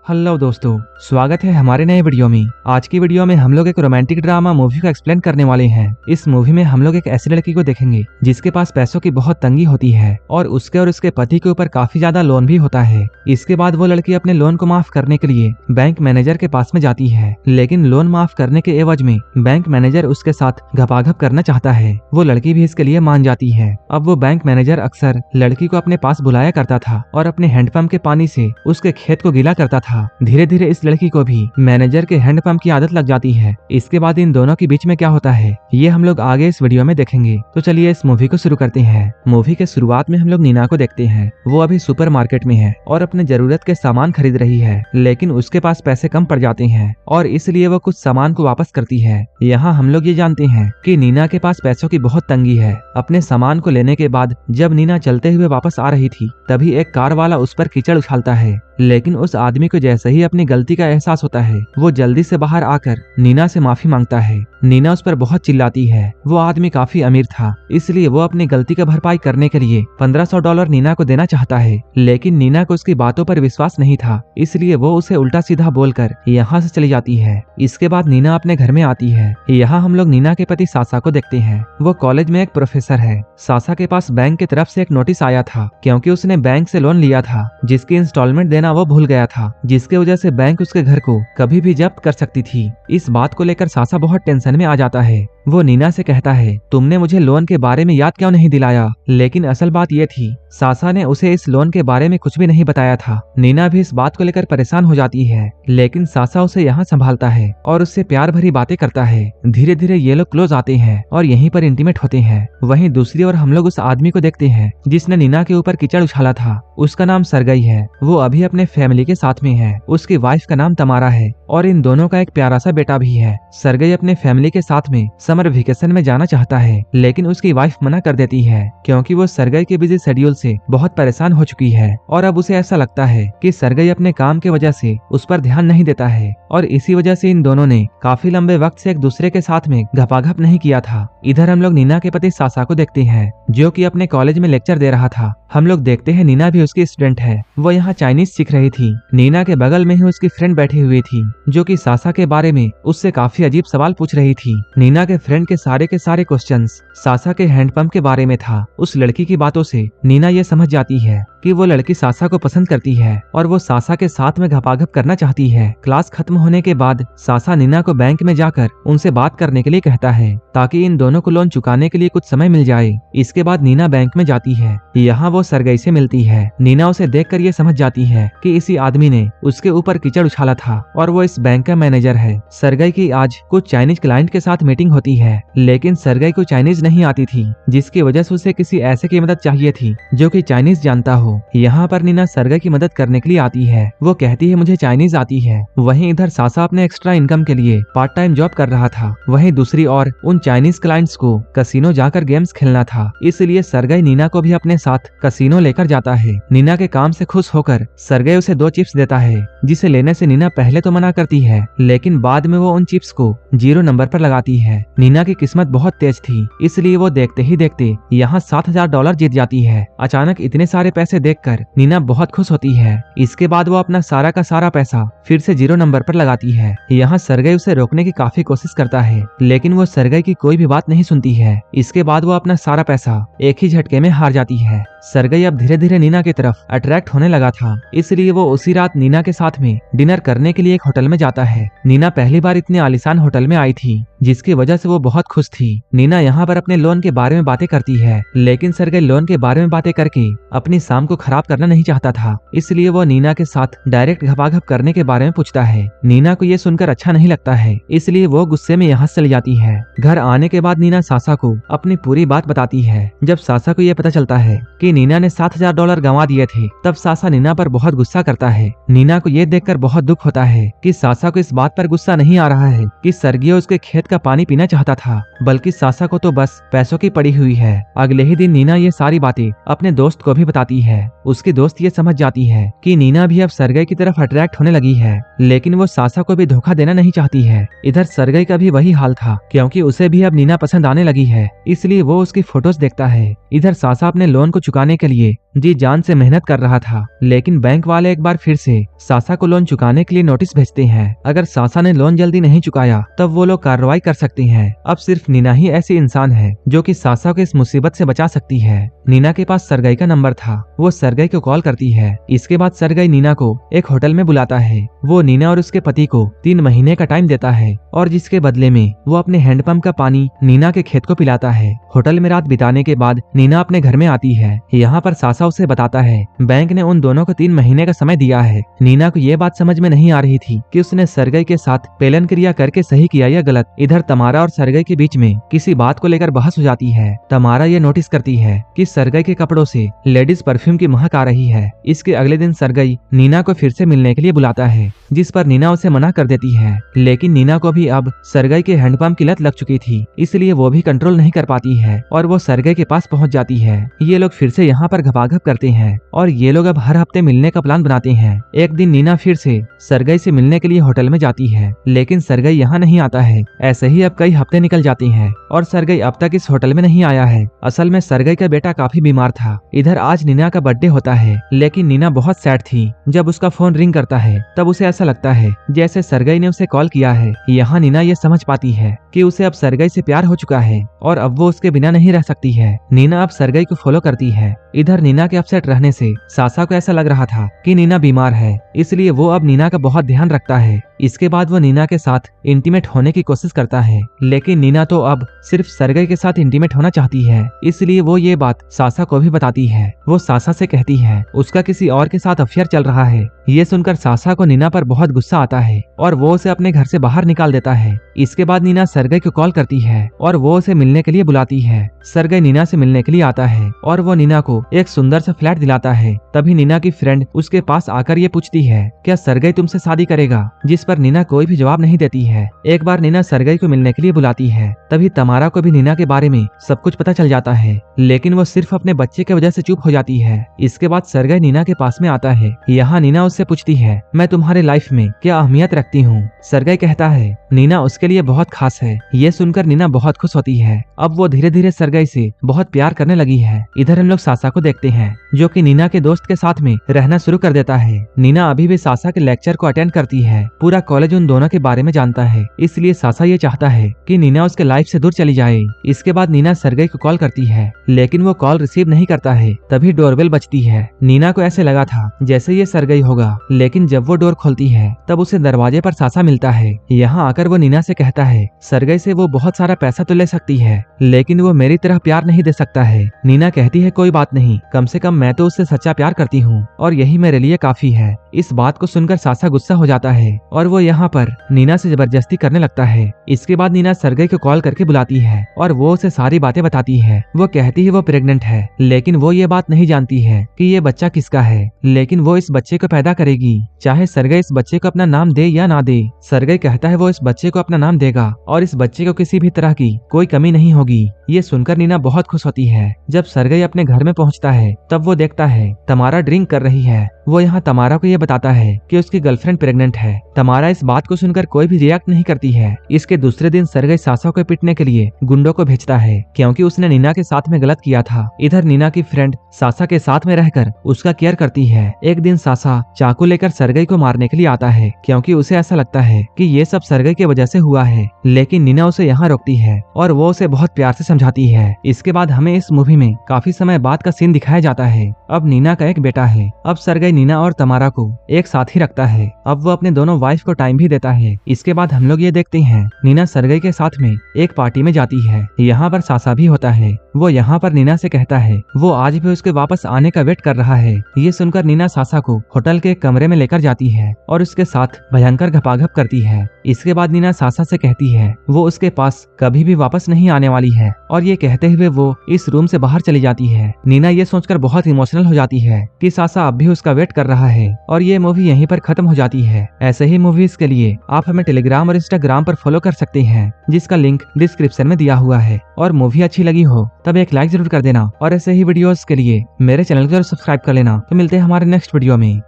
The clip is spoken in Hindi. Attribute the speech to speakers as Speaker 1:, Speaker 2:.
Speaker 1: हेलो दोस्तों, स्वागत है हमारे नए वीडियो में। आज की वीडियो में हम लोग एक रोमांटिक ड्रामा मूवी को एक्सप्लेन करने वाले हैं। इस मूवी में हम लोग एक ऐसी लड़की को देखेंगे जिसके पास पैसों की बहुत तंगी होती है और उसके पति के ऊपर काफी ज्यादा लोन भी होता है। इसके बाद वो लड़की अपने लोन को माफ करने के लिए बैंक मैनेजर के पास में जाती है, लेकिन लोन माफ करने के एवज में बैंक मैनेजर उसके साथ घपाघप करना चाहता है। वो लड़की भी इसके लिए मान जाती है। अब वो बैंक मैनेजर अक्सर लड़की को अपने पास बुलाया करता था और अपने हैंडपंप के पानी से उसके खेत को गीला करता था। धीरे धीरे इस लड़की को भी मैनेजर के हैंडपंप की आदत लग जाती है। इसके बाद इन दोनों के बीच में क्या होता है ये हम लोग आगे इस वीडियो में देखेंगे। तो चलिए इस मूवी को शुरू करते हैं। मूवी के शुरुआत में हम लोग नीना को देखते हैं। वो अभी सुपरमार्केट में है और अपने जरूरत के सामान खरीद रही है, लेकिन उसके पास पैसे कम पड़ जाते हैं और इसलिए वो कुछ सामान को वापस करती है। यहाँ हम लोग ये जानते हैं कि नीना के पास पैसों की बहुत तंगी है। अपने सामान को लेने के बाद जब नीना चलते हुए वापस आ रही थी तभी एक कार वाला उस पर कीचड़ उछालता है, लेकिन उस आदमी को जैसे ही अपनी गलती का एहसास होता है वो जल्दी से बाहर आकर नीना से माफी मांगता है। नीना उस पर बहुत चिल्लाती है। वो आदमी काफी अमीर था, इसलिए वो अपनी गलती का भरपाई करने के लिए $1500 नीना को देना चाहता है, लेकिन नीना को उसकी बातों पर विश्वास नहीं था, इसलिए वो उसे उल्टा सीधा बोलकर यहाँ से चली जाती है। इसके बाद नीना अपने घर में आती है। यहाँ हम लोग नीना के पति सासा को देखते हैं। वो कॉलेज में एक प्रोफेसर है। सासा के पास बैंक की तरफ से एक नोटिस आया था क्योंकि उसने बैंक से लोन लिया था जिसकी इंस्टॉलमेंट देना वो भूल गया था, जिसके वजह से बैंक उसके घर को कभी भी जब्त कर सकती थी। इस बात को लेकर सासा बहुत टेंशन में आ जाता है। वो नीना से कहता है, तुमने मुझे लोन के बारे में याद क्यों नहीं दिलाया? लेकिन असल बात ये थी सासा ने उसे इस लोन के बारे में कुछ भी नहीं बताया था। नीना भी इस बात को लेकर परेशान हो जाती है, लेकिन सासा उसे यहाँ संभालता है और उससे प्यार भरी बातें करता है। धीरे धीरे ये लोग क्लोज आते हैं और यहीं पर इंटीमेट होते हैं। वहीं दूसरी ओर हम लोग उस आदमी को देखते हैं जिसने नीना के ऊपर कीचड़ उछाला था। उसका नाम सरगई है। वो अभी अपने फैमिली के साथ में है। उसकी वाइफ का नाम तमारा है और इन दोनों का एक प्यारा सा बेटा भी है। सरगई अपने फैमिली के साथ में समर वेकेशन में जाना चाहता है, लेकिन उसकी वाइफ मना कर देती है क्योंकि वो सरगई के बिजी शेड्यूल से बहुत परेशान हो चुकी है और अब उसे ऐसा लगता है कि सरगई अपने काम की वजह से उस पर ध्यान नहीं देता है और इसी वजह से इन दोनों ने काफी लंबे वक्त से एक दूसरे के साथ में घपाघप नहीं किया था। इधर हम लोग नीना के पति सासा को देखते हैं जो कि अपने कॉलेज में लेक्चर दे रहा था। हम लोग देखते हैं नीना भी उसकी स्टूडेंट है। वो यहाँ चाइनीज सीख रही थी। नीना के बगल में ही उसकी फ्रेंड बैठी हुई थी जो कि सासा के बारे में उससे काफी अजीब सवाल पूछ रही थी। नीना के फ्रेंड के सारे क्वेश्चंस सासा के हैंडपंप के बारे में था। उस लड़की की बातों से नीना ये समझ जाती है कि वो लड़की सासा को पसंद करती है और वो सासा के साथ में घपाघप करना चाहती है। क्लास खत्म होने के बाद सासा नीना को बैंक में जाकर उनसे बात करने के लिए कहता है ताकि इन दोनों को लोन चुकाने के लिए कुछ समय मिल जाए। इसके बाद नीना बैंक में जाती है। यहाँ वो सरगई से मिलती है। नीना उसे देखकर ये समझ जाती है कि इसी आदमी ने उसके ऊपर कीचड़ उछाला था और वो इस बैंक का मैनेजर है। सरगई की आज कुछ चाइनीज क्लाइंट के साथ मीटिंग होती है, लेकिन सरगई को चाइनीज नहीं आती थी, जिसकी वजह से उसे किसी ऐसे की मदद चाहिए थी जो कि चाइनीज जानता हो। यहाँ पर नीना सरगई की मदद करने के लिए आती है। वो कहती है मुझे चाइनीज आती है। वहीं इधर सासा अपने एक्स्ट्रा इनकम के लिए पार्ट टाइम जॉब कर रहा था। वहीं दूसरी ओर उन चाइनीज क्लाइंट्स को कसिनो जाकर गेम्स खेलना था, इसलिए सरगई नीना को भी अपने साथ कसिनो लेकर जाता है। नीना के काम से खुश होकर सरगई उसे 2 चिप्स देता है, जिसे लेने से नीना पहले तो मना करती है, लेकिन बाद में वो उन चिप्स को 0 नंबर पर लगाती है। नीना की किस्मत बहुत तेज थी, इसलिए वो देखते ही देखते यहाँ $7000 जीत जाती है। अचानक इतने सारे पैसे देखकर नीना बहुत खुश होती है। इसके बाद वो अपना सारा का सारा पैसा फिर से 0 नंबर पर लगाती है। यहाँ सरगई उसे रोकने की काफी कोशिश करता है, लेकिन वो सरगई की कोई भी बात नहीं सुनती है। इसके बाद वो अपना सारा पैसा एक ही झटके में हार जाती है। सरगई अब धीरे धीरे नीना की तरफ अट्रैक्ट होने लगा था, इसलिए वो उसी रात नीना के साथ में डिनर करने के लिए एक होटल में जाता है। नीना पहली बार इतने आलीशान होटल में आई थी, जिसकी वजह से वो बहुत खुश थी। नीना यहाँ पर अपने लोन के बारे में बातें करती है, लेकिन सरगई लोन के बारे में बातें करके अपनी शाम को खराब करना नहीं चाहता था, इसलिए वो नीना के साथ डायरेक्ट घपाघप करने के बारे में पूछता है। नीना को ये सुनकर अच्छा नहीं लगता है, इसलिए वो गुस्से में यहाँ चली जाती है। घर आने के बाद नीना सासा को अपनी पूरी बात बताती है। जब सासा को ये पता चलता है कि नीना ने $7000 गंवा दिए थे, तब सासा नीना पर बहुत गुस्सा करता है। नीना को ये देखकर बहुत दुख होता है कि सासा को इस बात पर गुस्सा नहीं आ रहा है कि सरगियो उसके खेत का पानी पीना चाहता था, बल्कि सासा को तो बस पैसों की पड़ी हुई है। अगले ही दिन नीना ये सारी बातें अपने दोस्त को भी बताती है। है। उसकी दोस्त ये समझ जाती है कि नीना भी अब सरगई की तरफ अट्रैक्ट होने लगी है, लेकिन वो सासा को भी धोखा देना नहीं चाहती है। इधर सरगई का भी वही हाल था, क्योंकि उसे भी अब नीना पसंद आने लगी है, इसलिए वो उसकी फोटोज देखता है। इधर सासा अपने लोन को चुकाने के लिए जी जान से मेहनत कर रहा था, लेकिन बैंक वाले एक बार फिर से सासा को लोन चुकाने के लिए नोटिस भेजते हैं। अगर सासा ने लोन जल्दी नहीं चुकाया तब वो लोग कार्रवाई कर सकते हैं। अब सिर्फ नीना ही ऐसी इंसान है जो कि सासा को इस मुसीबत से बचा सकती है। नीना के पास सरगई का नंबर था, वो सरगई को कॉल करती है। इसके बाद सरगई नीना को एक होटल में बुलाता है। वो नीना और उसके पति को 3 महीने का टाइम देता है और जिसके बदले में वो अपने हैंडपंप का पानी नीना के खेत को पिलाता है। होटल में रात बिताने के बाद नीना अपने घर में आती है। यहाँ पर सासा उसे बताता है बैंक ने उन दोनों को 3 महीने का समय दिया है। नीना को ये बात समझ में नहीं आ रही थी कि उसने सरगई के साथ पेलन क्रिया करके सही किया या गलत। इधर तमारा और सरगई के बीच में किसी बात को लेकर बहस हो जाती है। तमारा ये नोटिस करती है कि सरगई के कपड़ों से लेडीज परफ्यूम की महक आ रही है। इसके अगले दिन सरगई नीना को फिर से मिलने के लिए बुलाता है, जिस पर नीना उसे मना कर देती है। लेकिन नीना को भी अब सरगई के हैंडपंप की लत लग चुकी थी, इसलिए वो भी कंट्रोल नहीं कर पाती है और वो सरगई के पास पहुंच जाती है। ये लोग फिर से यहाँ पर घपाघप करते हैं और ये लोग अब हर हफ्ते मिलने का प्लान बनाते हैं। एक दिन नीना फिर से सरगई से मिलने के लिए होटल में जाती है, लेकिन सरगई यहाँ नहीं आता है। ऐसे ही अब कई हफ्ते निकल जाते हैं और सरगई अब तक इस होटल में नहीं आया है। असल में सरगई का बेटा काफी बीमार था। इधर आज नीना का बर्थडे होता है, लेकिन नीना बहुत सैड थी। जब उसका फोन रिंग करता है तब उसे ऐसा लगता है जैसे सरगई ने उसे कॉल किया है। यहाँ नीना ये समझ पाती है कि उसे अब सरगई से प्यार हो चुका है और अब वो उसके बिना नहीं रह सकती है। नीना अब सरगई को फॉलो करती है। इधर नीना के अपसेट रहने से सासा को ऐसा लग रहा था कि नीना बीमार है, इसलिए वो अब नीना का बहुत ध्यान रखता है। इसके बाद वो नीना के साथ इंटीमेट होने की कोशिश करता है, लेकिन नीना तो अब सिर्फ सरगई के साथ इंटीमेट होना चाहती है, इसलिए वो ये बात सासा को भी बताती है। वो सासा से कहती है उसका किसी और के साथ अफेयर चल रहा है। ये सुनकर सासा को नीना पर बहुत गुस्सा आता है और वो उसे अपने घर से बाहर निकाल देता है। इसके बाद नीना सरगई को कॉल करती है और वो उसे मिलने के लिए बुलाती है। सरगई नीना से मिलने के लिए आता है और वो नीना को एक सुंदर सा फ्लैट दिलाता है। तभी नीना की फ्रेंड उसके पास आकर ये पूछती है क्या सरगई तुमसे शादी करेगा, जिस पर नीना कोई भी जवाब नहीं देती है। एक बार नीना सरगई को मिलने के लिए बुलाती है। तभी तमारा को भी नीना के बारे में सब कुछ पता चल जाता है, लेकिन वो सिर्फ अपने बच्चे की वजह से चुप हो जाती है। इसके बाद सरगई नीना के पास में आता है। यहाँ नीना उससे पूछती है मैं तुम्हारे लाइफ में क्या अहमियत रखती हूँ। सरगई कहता है नीना उसके लिए बहुत खास है। ये सुनकर नीना बहुत खुश होती है। अब वो धीरे धीरे सरगई से बहुत प्यार करने लगी है। इधर हम लोग सासा को देखते हैं, जो कि नीना के दोस्त के साथ में रहना शुरू कर देता है। नीना अभी भी सासा के लेक्चर को अटेंड करती है। पूरा कॉलेज उन दोनों के बारे में जानता है, इसलिए सासा ये चाहता है कि नीना उसके लाइफ से दूर चली जाए। इसके बाद नीना सरगई को कॉल करती है, लेकिन वो कॉल रिसीव नहीं करता है। तभी डोरबेल बजती है। नीना को ऐसे लगा था जैसे ये सरगई होगा, लेकिन जब वो डोर खोलती है तब उसे दरवाजे पर सासा मिलता है। यहाँ आकर वो नीना से कहता है सरगई से वो बहुत सारा पैसा तो ले सकती है, लेकिन वो मेरी तरह प्यार नहीं दे सकता है। नीना कहती है कोई बात नहीं, कम से कम मैं तो उससे सच्चा प्यार करती हूँ और यही मेरे लिए काफी है। इस बात को सुनकर सासा गुस्सा हो जाता है और वो यहाँ पर नीना से जबरदस्ती करने लगता है। इसके बाद नीना सरगई को कॉल करके बुलाती है और वो उसे सारी बातें बताती है। वो कहती है वो प्रेग्नेंट है, लेकिन वो ये बात नहीं जानती है कि ये बच्चा किसका है, लेकिन वो इस बच्चे को पैदा करेगी, चाहे सरगई इस बच्चे को अपना नाम दे या ना दे। सरगई कहता है वो इस बच्चे को अपना नाम देगा और इस बच्चे को किसी भी तरह की कोई कमी नहीं होगी। ये सुनकर नीना बहुत खुश होती है। जब सरगई अपने घर में पहुंचता है तब वो देखता है तमारा ड्रिंक कर रही है। वो यहाँ तमारा को ये बताता है कि उसकी गर्लफ्रेंड प्रेग्नेंट है। तमारा इस बात को सुनकर कोई भी रिएक्ट नहीं करती है। इसके दूसरे दिन सरगई सासा को पीटने के लिए गुंडों को भेजता है, क्योंकि उसने नीना के साथ में गलत किया था। इधर नीना की फ्रेंड सासा के साथ में रहकर उसका केयर करती है। एक दिन सासा चाकू लेकर सरगई को मारने के लिए आता है, क्योंकि उसे ऐसा लगता है कि ये सब सरगई की वजह से हुआ है, लेकिन नीना उसे यहाँ रोकती है और वो उसे बहुत प्यार से समझाती है। इसके बाद हमें इस मूवी में काफी समय बाद का सीन दिखाया जाता है। अब नीना का एक बेटा है। अब सरगई नीना और तमारा को एक साथ ही रखता है। अब वो अपने दोनों वाइफ को टाइम भी देता है। इसके बाद हम लोग ये देखते हैं नीना सरगई के साथ में एक पार्टी में जाती है। यहाँ पर सासा भी होता है। वो यहाँ पर नीना से कहता है वो आज भी उसके वापस आने का वेट कर रहा है। ये सुनकर नीना सासा को होटल के एक कमरे में लेकर जाती है और उसके साथ भयंकर घपाघप करती है। इसके बाद नीना सासा से कहती है वो उसके पास कभी भी वापस नहीं आने वाली है और ये कहते हुए वो इस रूम से बाहर चली जाती है। नीना ये सोचकर बहुत इमोशनल हो जाती है कि सासा अब भी उसका वेट कर रहा है और ये मूवी यहीं पर खत्म हो जाती है। ऐसे ही मूवीज के लिए आप हमें टेलीग्राम और इंस्टाग्राम पर फॉलो कर सकते हैं, जिसका लिंक डिस्क्रिप्शन में दिया हुआ है। और मूवी अच्छी लगी हो तब एक लाइक जरूर कर देना और ऐसे ही वीडियोस के लिए मेरे चैनल को सब्सक्राइब कर लेना। तो मिलते हैं हमारे नेक्स्ट वीडियो में।